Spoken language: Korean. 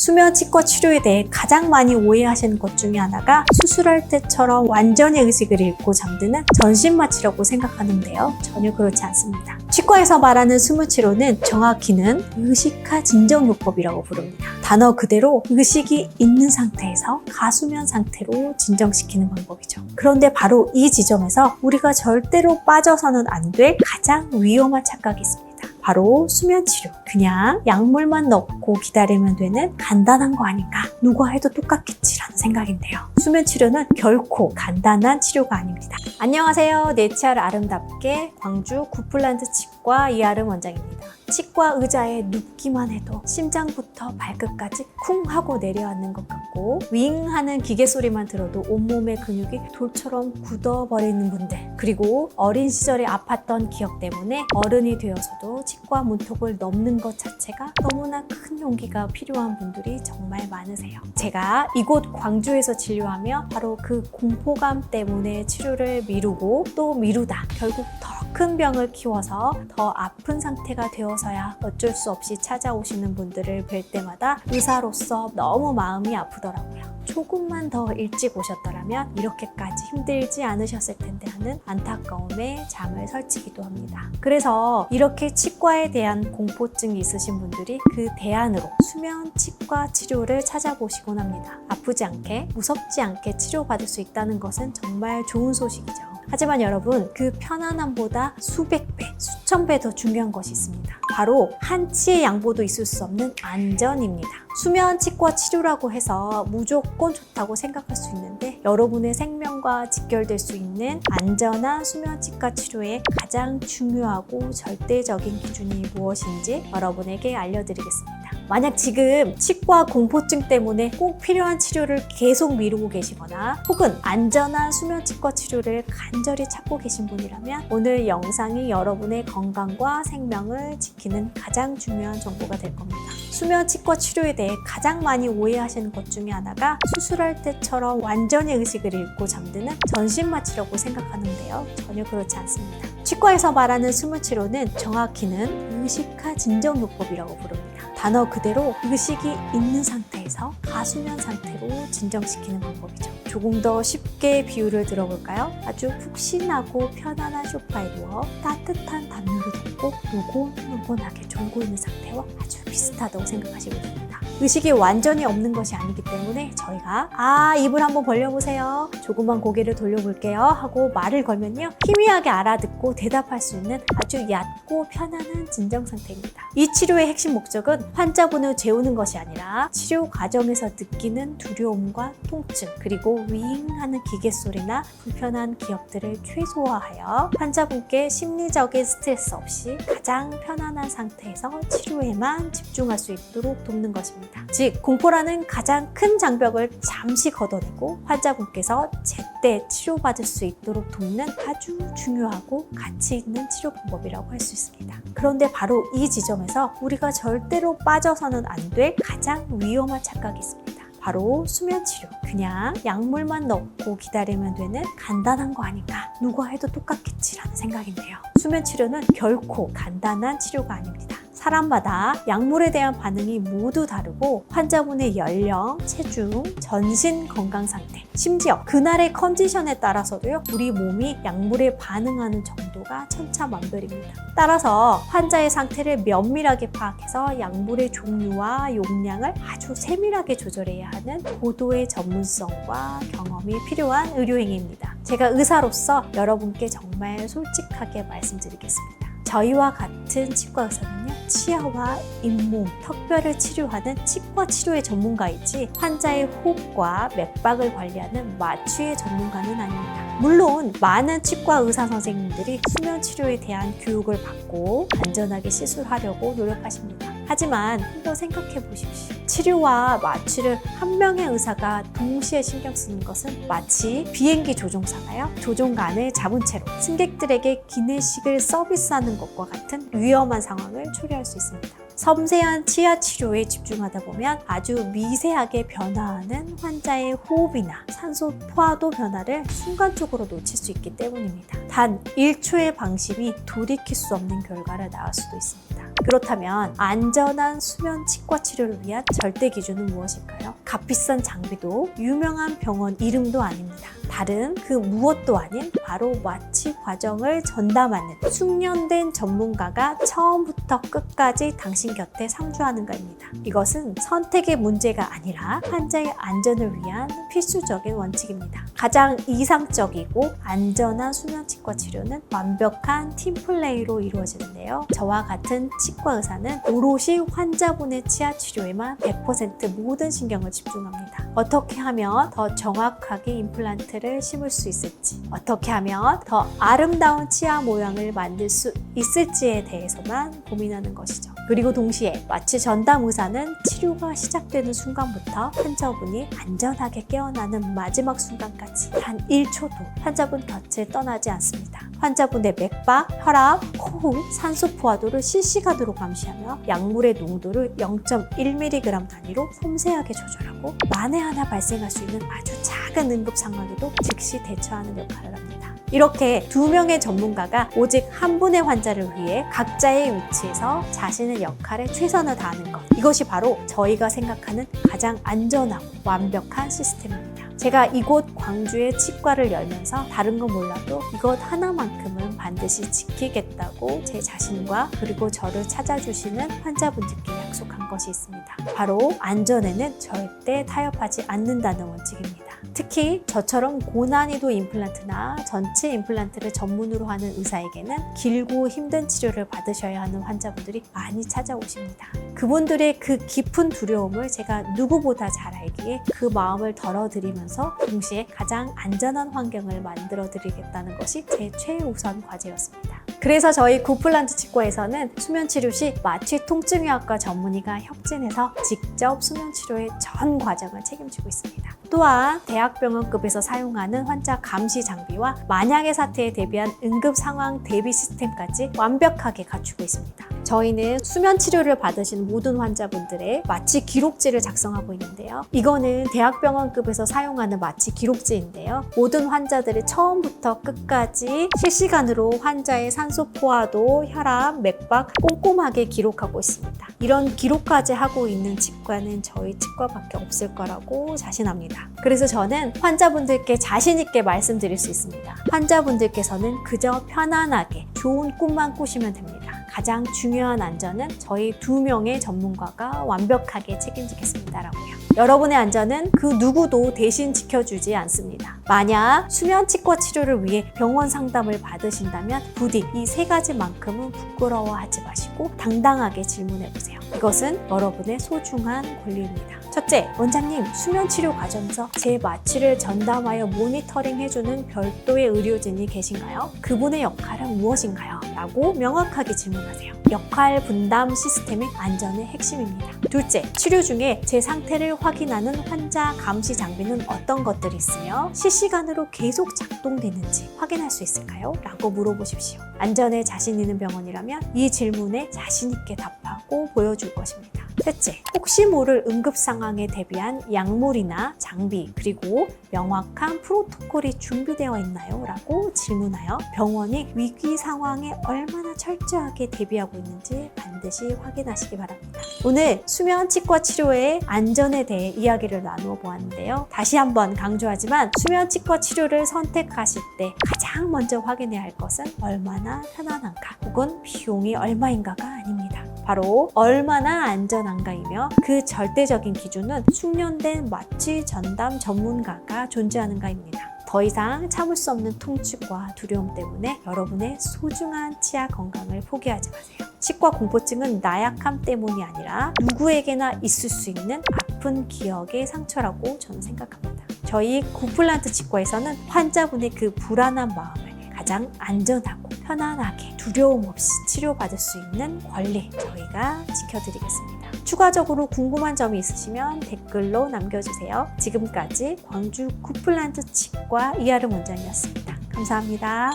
수면 치과 치료에 대해 가장 많이 오해하시는 것 중에 하나가 수술할 때처럼 완전히 의식을 잃고 잠드는 전신 마취라고 생각하는데요. 전혀 그렇지 않습니다. 치과에서 말하는 수면 치료는 정확히는 의식화 진정요법이라고 부릅니다. 단어 그대로 의식이 있는 상태에서 가수면 상태로 진정시키는 방법이죠. 그런데 바로 이 지점에서 우리가 절대로 빠져서는 안 될 가장 위험한 착각이 있습니다. 바로 수면 치료. 그냥 약물만 넣고 기다리면 되는 간단한 거 아닌가? 누가 해도 똑같겠지라는 생각인데요. 수면 치료는 결코 간단한 치료가 아닙니다. 안녕하세요. 내 치아를 아름답게 광주 구플란트 치과 이아름 원장입니다. 치과 의자에 눕기만 해도 심장부터 발끝까지 쿵 하고 내려앉는 것 같고 윙 하는 기계 소리만 들어도 온몸의 근육이 돌처럼 굳어버리는 분들, 그리고 어린 시절에 아팠던 기억 때문에 어른이 되어서도 치과 문턱을 넘는 것 자체가 너무나 큰 용기가 필요한 분들이 정말 많으세요. 제가 이곳 광주에서 진료하며 바로 그 공포감 때문에 치료를 미루고 또 미루다 결국 더 큰 병을 키워서 더 아픈 상태가 되어서야 어쩔 수 없이 찾아오시는 분들을 뵐 때마다 의사로서 너무 마음이 아프더라고요. 조금만 더 일찍 오셨더라면 이렇게까지 힘들지 않으셨을 텐데 하는 안타까움에 잠을 설치기도 합니다. 그래서 이렇게 치과에 대한 공포증이 있으신 분들이 그 대안으로 수면 치과 치료를 찾아보시곤 합니다. 아프지 않게, 무섭지 않게 치료받을 수 있다는 것은 정말 좋은 소식이죠. 하지만 여러분, 그 편안함보다 수백 배, 수천 배 더 중요한 것이 있습니다. 바로 한치의 양보도 있을 수 없는 안전입니다. 수면 치과 치료라고 해서 무조건 좋다고 생각할 수 있는데 여러분의 생명과 직결될 수 있는 안전한 수면 치과 치료의 가장 중요하고 절대적인 기준이 무엇인지 여러분에게 알려드리겠습니다. 만약 지금 치과 공포증 때문에 꼭 필요한 치료를 계속 미루고 계시거나 혹은 안전한 수면 치과 치료를 간절히 찾고 계신 분이라면 오늘 영상이 여러분의 건강과 생명을 지키는 가장 중요한 정보가 될 겁니다. 수면 치과 치료에 대해 가장 많이 오해하시는 것 중에 하나가 수술할 때처럼 완전히 의식을 잃고 잠드는 전신 마취라고 생각하는데요. 전혀 그렇지 않습니다. 치과에서 말하는 수면 치료는 정확히는 의식화 진정요법이라고 부릅니다. 단어 그대로 의식이 있는 상태에서 가수면 상태로 진정시키는 방법이죠. 조금 더 쉽게 비유를 들어볼까요? 아주 푹신하고 편안한 소파에 누워 따뜻한 담요를 덮고 노곤노곤하게 졸고 있는 상태와 아주 비슷하다고 생각하시면 됩니다. 의식이 완전히 없는 것이 아니기 때문에 저희가 입을 한번 벌려보세요, 조금만 고개를 돌려볼게요 하고 말을 걸면요, 희미하게 알아듣고 대답할 수 있는 아주 얕고 편안한 진정 상태입니다. 이 치료의 핵심 목적은 환자분을 재우는 것이 아니라 치료 과정에서 느끼는 두려움과 통증, 그리고 윙하는 기계 소리나 불편한 기억들을 최소화하여 환자분께 심리적인 스트레스 없이 가장 편안한 상태에서 치료에만 집중할 수 있도록 돕는 것입니다. 즉, 공포라는 가장 큰 장벽을 잠시 걷어내고 환자분께서 제때 치료받을 수 있도록 돕는 아주 중요하고 가치 있는 치료 방법이라고 할 수 있습니다. 그런데 바로 이 지점에서 우리가 절대로 빠져서는 안 될 가장 위험한 착각이 있습니다. 바로 수면 치료. 그냥 약물만 넣고 기다리면 되는 간단한 거 아닌가? 누가 해도 똑같겠지라는 생각인데요. 수면 치료는 결코 간단한 치료가 아닙니다. 사람마다 약물에 대한 반응이 모두 다르고 환자분의 연령, 체중, 전신 건강 상태, 심지어 그날의 컨디션에 따라서도요, 우리 몸이 약물에 반응하는 정도가 천차만별입니다. 따라서 환자의 상태를 면밀하게 파악해서 약물의 종류와 용량을 아주 세밀하게 조절해야 하는 고도의 전문성과 경험이 필요한 의료행위입니다. 제가 의사로서 여러분께 정말 솔직하게 말씀드리겠습니다. 저희와 같은 치과 의사는요, 치아와 잇몸, 턱뼈를 치료하는 치과 치료의 전문가이지 환자의 호흡과 맥박을 관리하는 마취의 전문가는 아닙니다. 물론 많은 치과 의사 선생님들이 수면 치료에 대한 교육을 받고 안전하게 시술하려고 노력하십니다. 하지만 한번 생각해 보십시오. 치료와 마취를 한 명의 의사가 동시에 신경 쓰는 것은 마치 비행기 조종사가요, 조종관을 잡은 채로 승객들에게 기내식을 서비스하는 것과 같은 위험한 상황을 초래할 수 있습니다. 섬세한 치아 치료에 집중하다 보면 아주 미세하게 변화하는 환자의 호흡이나 산소 포화도 변화를 순간적으로 놓칠 수 있기 때문입니다. 단 1초의 방심이 돌이킬 수 없는 결과를 낳을 수도 있습니다. 그렇다면 안전한 수면 치과 치료를 위한 절대 기준은 무엇일까요? 값비싼 장비도 유명한 병원 이름도 아닙니다. 다른 그 무엇도 아닌 바로 마취 과정을 전담하는 숙련된 전문가가 처음부터 끝까지 당신 곁에 상주하는 것입니다. 이것은 선택의 문제가 아니라 환자의 안전을 위한 필수적인 원칙입니다. 가장 이상적이고 안전한 수면치과 치료는 완벽한 팀플레이로 이루어지는데요. 저와 같은 치과 의사는 오롯이 환자분의 치아 치료에만 100% 모든 신경을 집중합니다. 어떻게 하면 더 정확하게 임플란트를 심을 수 있을지, 어떻게 하면 더 아름다운 치아 모양을 만들 수 있을지에 대해서만 고민하는 것이죠. 그리고 동시에 마취 전담 의사는 치료가 시작되는 순간부터 환자분이 안전하게 깨어나는 마지막 순간까지 단 1초도 환자분 곁을 떠나지 않습니다. 환자분의 맥박, 혈압, 호흡, 산소 포화도를 실시간으로 감시하며 약물의 농도를 0.1mg 단위로 섬세하게 조절하고 만에 하나 발생할 수 있는 아주 작은 응급 상황에도 즉시 대처하는 역할을 합니다. 이렇게 2명의 전문가가 오직 한 분의 환자를 위해 각자의 위치에서 자신의 역할에 최선을 다하는 것, 이것이 바로 저희가 생각하는 가장 안전하고 완벽한 시스템입니다. 제가 이곳 광주의 치과를 열면서 다른 건 몰라도 이것 하나만큼은 반드시 지키겠다고 제 자신과 그리고 저를 찾아주시는 환자분들께 약속한 것이 있습니다. 바로 안전에는 절대 타협하지 않는다는 원칙입니다. 특히 저처럼 고난이도 임플란트나 전체 임플란트를 전문으로 하는 의사에게는 길고 힘든 치료를 받으셔야 하는 환자분들이 많이 찾아오십니다. 그분들의 그 깊은 두려움을 제가 누구보다 잘 알기에 그 마음을 덜어드리면서 동시에 가장 안전한 환경을 만들어 드리겠다는 것이 제 최우선 과제였습니다. 그래서 저희 구플란트 치과에서는 수면치료 시 마취 통증의학과 전문의가 협진해서 직접 수면치료의 전 과정을 책임지고 있습니다. 또한 대학병원급에서 사용하는 환자 감시 장비와 만약의 사태에 대비한 응급 상황 대비 시스템까지 완벽하게 갖추고 있습니다. 저희는 수면 치료를 받으신 모든 환자분들의 마취 기록지를 작성하고 있는데요. 이거는 대학병원급에서 사용하는 마취 기록지인데요. 모든 환자들이 처음부터 끝까지 실시간으로 환자의 산소 포화도, 혈압, 맥박 꼼꼼하게 기록하고 있습니다. 이런 기록까지 하고 있는 치과는 저희 치과밖에 없을 거라고 자신합니다. 그래서 저는 환자분들께 자신 있게 말씀드릴 수 있습니다. 환자분들께서는 그저 편안하게 좋은 꿈만 꾸시면 됩니다. 가장 중요한 안전은 저희 2명의 전문가가 완벽하게 책임지겠습니다라고요. 여러분의 안전은 그 누구도 대신 지켜주지 않습니다. 만약 수면치과 치료를 위해 병원 상담을 받으신다면 부디 이 3가지만큼은 부끄러워하지 마시고 당당하게 질문해보세요. 이것은 여러분의 소중한 권리입니다. 첫째, 원장님, 수면치료 과정에서 제 마취를 전담하여 모니터링해주는 별도의 의료진이 계신가요? 그분의 역할은 무엇인가요? 라고 명확하게 질문하세요. 역할 분담 시스템의 안전의 핵심입니다. 둘째, 치료 중에 제 상태를 확인하는 환자 감시 장비는 어떤 것들이 있으며 실시간으로 계속 작동되는지 확인할 수 있을까요? 라고 물어보십시오. 안전에 자신 있는 병원이라면 이 질문에 자신 있게 답하고 보여줄 것입니다. 셋째, 혹시 모를 응급 상황에 대비한 약물이나 장비 그리고 명확한 프로토콜이 준비되어 있나요? 라고 질문하여 병원이 위기 상황에 얼마나 철저하게 대비하고 있는지 반드시 확인하시기 바랍니다. 오늘 수면치과 치료의 안전에 대해 이야기를 나누어 보았는데요. 다시 한번 강조하지만 수면치과 치료를 선택하실 때 가장 먼저 확인해야 할 것은 얼마나 편안한가 혹은 비용이 얼마인가가 아닙니다. 바로 얼마나 안전한가이며 그 절대적인 기준은 숙련된 마취 전담 전문가가 존재하는가입니다. 더 이상 참을 수 없는 통증과 두려움 때문에 여러분의 소중한 치아 건강을 포기하지 마세요. 치과 공포증은 나약함 때문이 아니라 누구에게나 있을 수 있는 아픈 기억의 상처라고 저는 생각합니다. 저희 구플란트 치과에서는 환자분의 그 불안한 마음을 가장 안전하고 편안하게 두려움 없이 치료받을 수 있는 권리 저희가 지켜드리겠습니다. 추가적으로 궁금한 점이 있으시면 댓글로 남겨주세요. 지금까지 광주 구플란트 치과 이아름 원장이었습니다. 감사합니다.